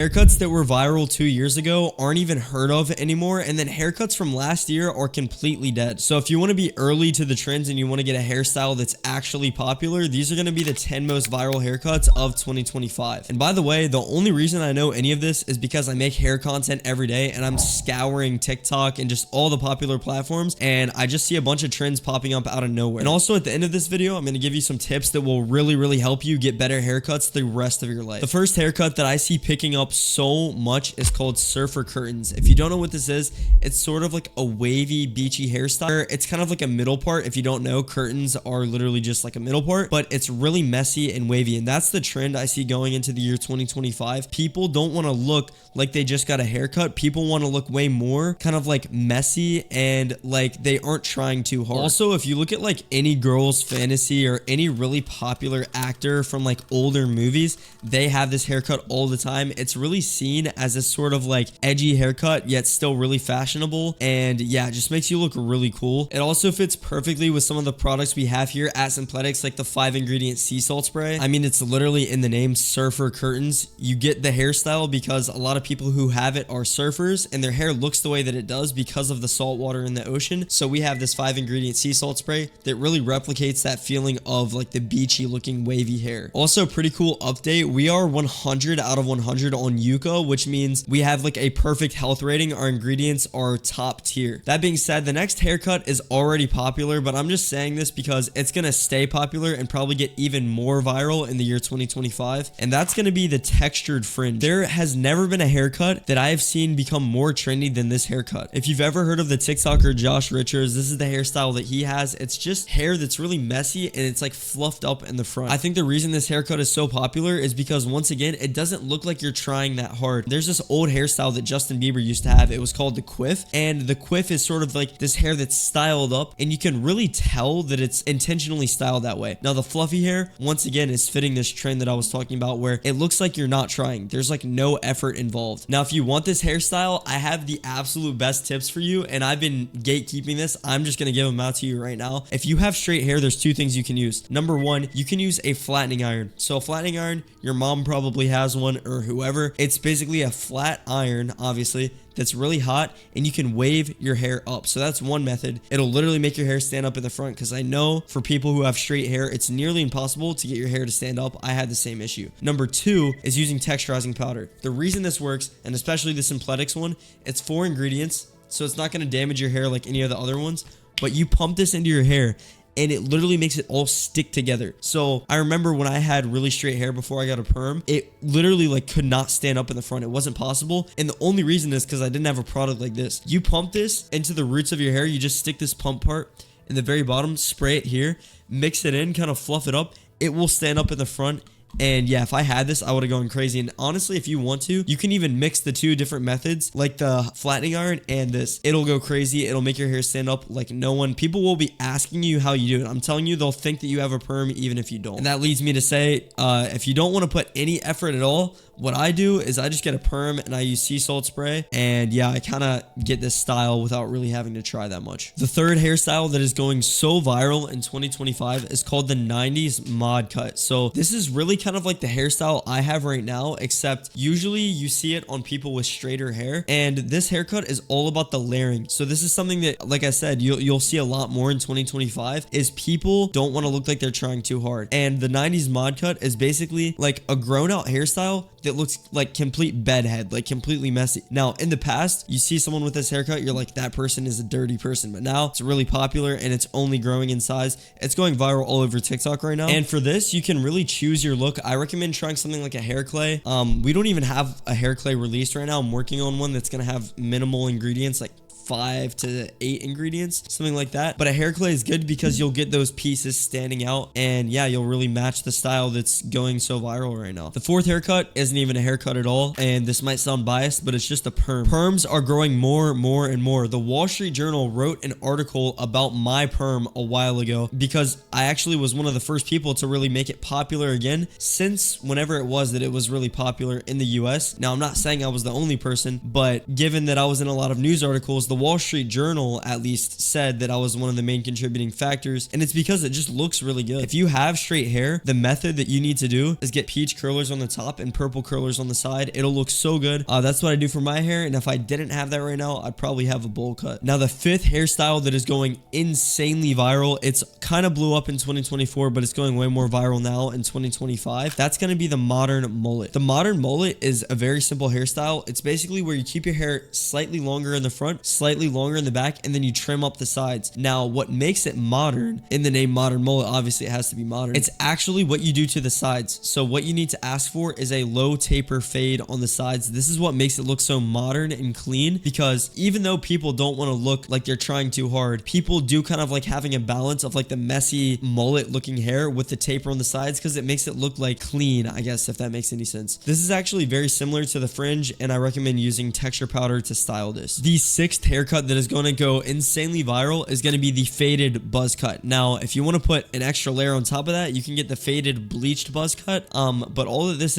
Haircuts that were viral 2 years ago aren't even heard of anymore, and then haircuts from last year are completely dead. So if you want to be early to the trends and you want to get a hairstyle that's actually popular, these are going to be the 10 most viral haircuts of 2025. And by the way, the only reason I know any of this is because I make hair content every day and I'm scouring TikTok and just all the popular platforms, and I just see a bunch of trends popping up out of nowhere. And also at the end of this video, I'm going to give you some tips that will really help you get better haircuts the rest of your life. The first haircut that I see picking up so much is called surfer curtains. If you don't know what this is, it's sort of like a wavy, beachy hairstyle. It's kind of like a middle part. If you don't know, curtains are literally just like a middle part, but it's really messy and wavy. And that's the trend I see going into the year 2025. People don't want to look like they just got a haircut. People want to look way more kind of like messy and like they aren't trying too hard. Also, if you look at like any girl's fantasy or any really popular actor from like older movies, they have this haircut all the time. It's really seen as a sort of like edgy haircut, yet still really fashionable. And yeah, it just makes you look really cool. It also fits perfectly with some of the products we have here at Simpletics, like the 5-ingredient sea salt spray. I mean, it's literally in the name, surfer curtains. You get the hairstyle because a lot of people who have it are surfers and their hair looks the way that it does because of the salt water in the ocean. So we have this 5-ingredient sea salt spray that really replicates that feeling of like the beachy looking wavy hair. Also, pretty cool update. We are 100 out of 100 on Yuka, which means we have like a perfect health rating. Our ingredients are top tier. That being said, the next haircut is already popular, but I'm just saying this because it's going to stay popular and probably get even more viral in the year 2025. And that's going to be the textured fringe. There has never been a haircut that I have seen become more trendy than this haircut. If you've ever heard of the TikToker Josh Richards, this is the hairstyle that he has. It's just hair that's really messy and it's like fluffed up in the front. I think the reason this haircut is so popular is because once again, it doesn't look like you're trying that hard. There's this old hairstyle that Justin Bieber used to have. It was called the quiff, and the quiff is sort of like this hair that's styled up and you can really tell that it's intentionally styled that way. Now the fluffy hair, once again, is fitting this trend that I was talking about where it looks like you're not trying. There's like no effort involved. Now, if you want this hairstyle, I have the absolute best tips for you, and I've been gatekeeping this. I'm just going to give them out to you right now. If you have straight hair, there's two things you can use. Number one, you can use a flattening iron. So a flattening iron, your mom probably has one or whoever. It's basically a flat iron, obviously, that's really hot, and you can wave your hair up. So that's one method. It'll literally make your hair stand up in the front, because I know for people who have straight hair, it's nearly impossible to get your hair to stand up. I had the same issue. Number two is using texturizing powder. The reason this works, and especially the Simpletics one, it's 4 ingredients, so it's not going to damage your hair like any of the other ones, but you pump this into your hair and it literally makes it all stick together. So I remember when I had really straight hair before I got a perm, it literally like could not stand up in the front. It wasn't possible. And the only reason is because I didn't have a product like this. You pump this into the roots of your hair. You just stick this pump part in the very bottom, spray it here, mix it in, kind of fluff it up. It will stand up in the front. And yeah, if I had this, I would have gone crazy. And honestly, if you want to, you can even mix the two different methods, like the flattening iron and this. It'll go crazy. It'll make your hair stand up like no one. People will be asking you how you do it. I'm telling you, they'll think that you have a perm even if you don't. And that leads me to say, if you don't want to put any effort at all, what I do is I just get a perm and I use sea salt spray. And yeah, I kind of get this style without really having to try that much. The third hairstyle that is going so viral in 2025 is called the 90s mod cut. So this is really kind of like the hairstyle I have right now, except usually you see it on people with straighter hair. And this haircut is all about the layering. So this is something that, like I said, you'll see a lot more in 2025 is people don't want to look like they're trying too hard. And the 90s mod cut is basically like a grown out hairstyle that looks like complete bedhead, like completely messy. Now, in the past, you see someone with this haircut, you're like, that person is a dirty person. But now it's really popular and it's only growing in size. It's going viral all over TikTok right now. And for this, you can really choose your look. I recommend trying something like a hair clay. We don't even have a hair clay released right now. I'm working on one that's going to have minimal ingredients, like 5 to 8 ingredients, something like that. But a hair clay is good because you'll get those pieces standing out, and yeah, you'll really match the style that's going so viral right now. The fourth haircut isn't even a haircut at all, and this might sound biased, but it's just a perm. Perms are growing more and more. The Wall Street Journal wrote an article about my perm a while ago because I actually was one of the first people to really make it popular again since whenever it was that it was really popular in the US. Now, I'm not saying I was the only person, but given that I was in a lot of news articles, the Wall Street Journal at least said that I was one of the main contributing factors, and it's because it just looks really good. If you have straight hair, the method that you need to do is get peach curlers on the top and purple curlers on the side. It'll look so good. That's what I do for my hair, and if I didn't have that right now, I'd probably have a bowl cut. Now, the fifth hairstyle that is going insanely viral, it's kind of blew up in 2024, but it's going way more viral now in 2025. That's going to be the modern mullet. The modern mullet is a very simple hairstyle. It's basically where you keep your hair slightly longer in the front, slightly longer in the back, and then you trim up the sides. Now, what makes it modern, in the name modern mullet, obviously it has to be modern. It's actually what you do to the sides. So what you need to ask for is a low taper fade on the sides. This is what makes it look so modern and clean, because even though people don't want to look like they're trying too hard, people do kind of like having a balance of like the messy mullet looking hair with the taper on the sides, because it makes it look like clean, I guess, if that makes any sense. This is actually very similar to the fringe, and I recommend using texture powder to style this. The sixth haircut that is going to go insanely viral is going to be the faded buzz cut. Now, if you want to put an extra layer on top of that, you can get the faded bleached buzz cut. But all that this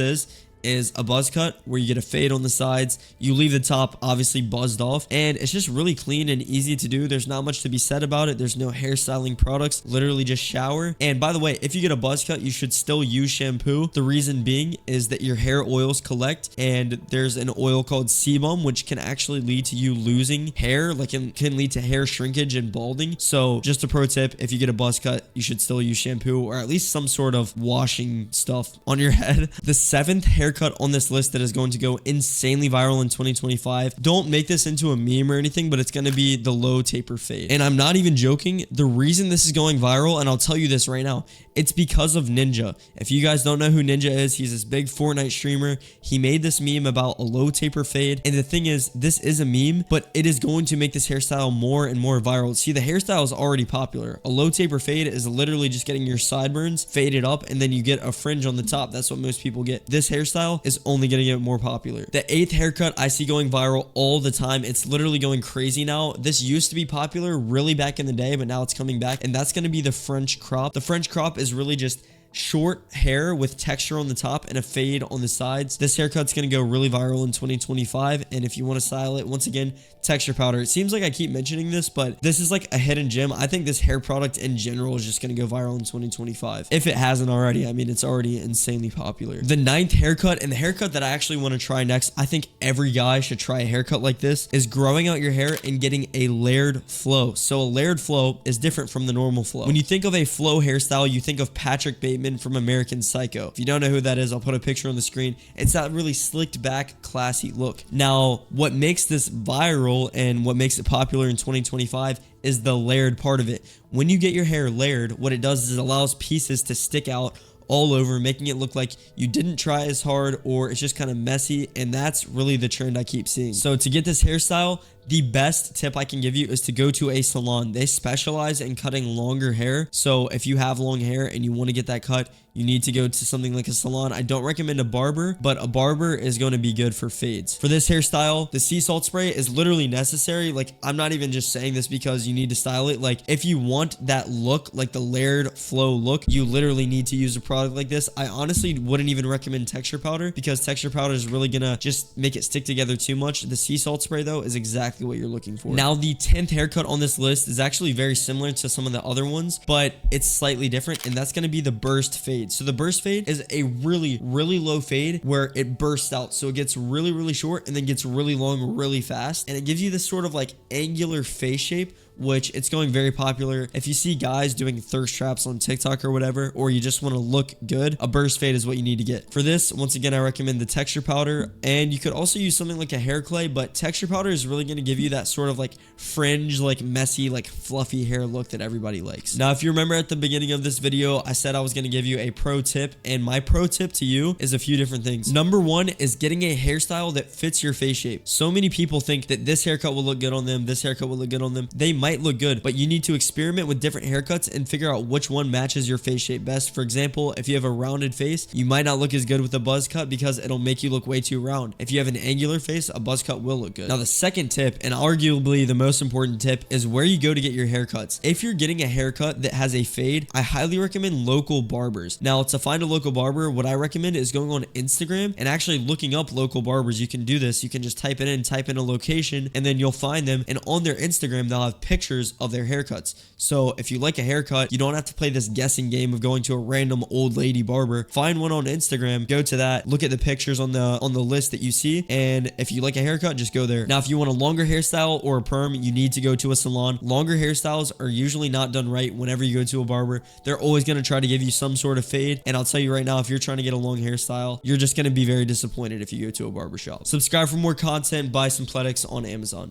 is a buzz cut where you get a fade on the sides, you leave the top obviously buzzed off, and it's just really clean and easy to do. There's not much to be said about it. There's no hairstyling products, literally just shower. And by the way, if you get a buzz cut, you should still use shampoo. The reason being is that your hair oils collect, and there's an oil called sebum which can actually lead to you losing hair, like it can lead to hair shrinkage and balding. So just a pro tip, if you get a buzz cut, you should still use shampoo or at least some sort of washing stuff on your head. The seventh haircut on this list that is going to go insanely viral in 2025. Don't make this into a meme or anything, but it's going to be the low taper fade. And I'm not even joking. The reason this is going viral, and I'll tell you this right now, it's because of Ninja. If you guys don't know who Ninja is, he's this big Fortnite streamer. He made this meme about a low taper fade. And the thing is, this is a meme, but it is going to make this hairstyle more and more viral. See, the hairstyle is already popular. A low taper fade is literally just getting your sideburns faded up, and then you get a fringe on the top. That's what most people get. This hairstyle is only going to get more popular. The eighth haircut I see going viral all the time. It's literally going crazy now. This used to be popular really back in the day, but now it's coming back, and that's going to be the French crop. The French crop is really just short hair with texture on the top and a fade on the sides. This haircut's going to go really viral in 2025, and if you want to style it, once again, texture powder. It seems like I keep mentioning this, but this is like a hidden gem. I think this hair product in general is just going to go viral in 2025. If it hasn't already, I mean, it's already insanely popular. The ninth haircut, and the haircut that I actually want to try next, I think every guy should try a haircut like this, is growing out your hair and getting a layered flow. So a layered flow is different from the normal flow. When you think of a flow hairstyle, you think of Patrick Bateman from American Psycho. If you don't know who that is, I'll put a picture on the screen. It's that really slicked back, classy look. Now, what makes this viral and what makes it popular in 2025 is the layered part of it. When you get your hair layered, what it does is it allows pieces to stick out all over, making it look like you didn't try as hard, or it's just kind of messy, and that's really the trend I keep seeing. So to get this hairstyle, the best tip I can give you is to go to a salon. They specialize in cutting longer hair. So if you have long hair and you want to get that cut, you need to go to something like a salon. I don't recommend a barber, but a barber is going to be good for fades. For this hairstyle, the sea salt spray is literally necessary. Like, I'm not even just saying this because you need to style it. Like, if you want that look, like the layered flow look, you literally need to use a product like this. I honestly wouldn't even recommend texture powder, because texture powder is really gonna just make it stick together too much. The sea salt spray though is exactly what you're looking for. Now, the 10th haircut on this list is actually very similar to some of the other ones, but it's slightly different, and that's going to be the burst fade. So the burst fade is a really low fade where it bursts out. So it gets really short and then gets really long really fast, and it gives you this sort of like angular face shape, which it's going very popular. If you see guys doing thirst traps on TikTok or whatever, or you just want to look good, a burst fade is what you need to get. For this, once again, I recommend the texture powder, and you could also use something like a hair clay, but texture powder is really going to give you that sort of like fringe, like messy, like fluffy hair look that everybody likes. Now, if you remember at the beginning of this video, I said I was going to give you a pro tip, and my pro tip to you is a few different things. Number one is getting a hairstyle that fits your face shape. So many people think that this haircut will look good on them, this haircut will look good on them. They might might look good, but you need to experiment with different haircuts and figure out which one matches your face shape best. For example, if you have a rounded face, you might not look as good with a buzz cut because it'll make you look way too round. If you have an angular face, a buzz cut will look good. Now, the second tip, and arguably the most important tip, is where you go to get your haircuts. If you're getting a haircut that has a fade, I highly recommend local barbers. Now, to find a local barber, what I recommend is going on Instagram and actually looking up local barbers. You can do this. You can just type in a location, and then you'll find them. And on their Instagram, they'll have pictures of their haircuts. So if you like a haircut, you don't have to play this guessing game of going to a random old lady barber. Find one on Instagram, go to that, look at the pictures on the list that you see, and if you like a haircut, just go there. Now, if you want a longer hairstyle or a perm, you need to go to a salon. Longer hairstyles are usually not done right whenever you go to a barber. They're always going to try to give you some sort of fade, and I'll tell you right now, if you're trying to get a long hairstyle, you're just going to be very disappointed if you go to a barber shop. Subscribe for more content. Buy Simpletics on Amazon.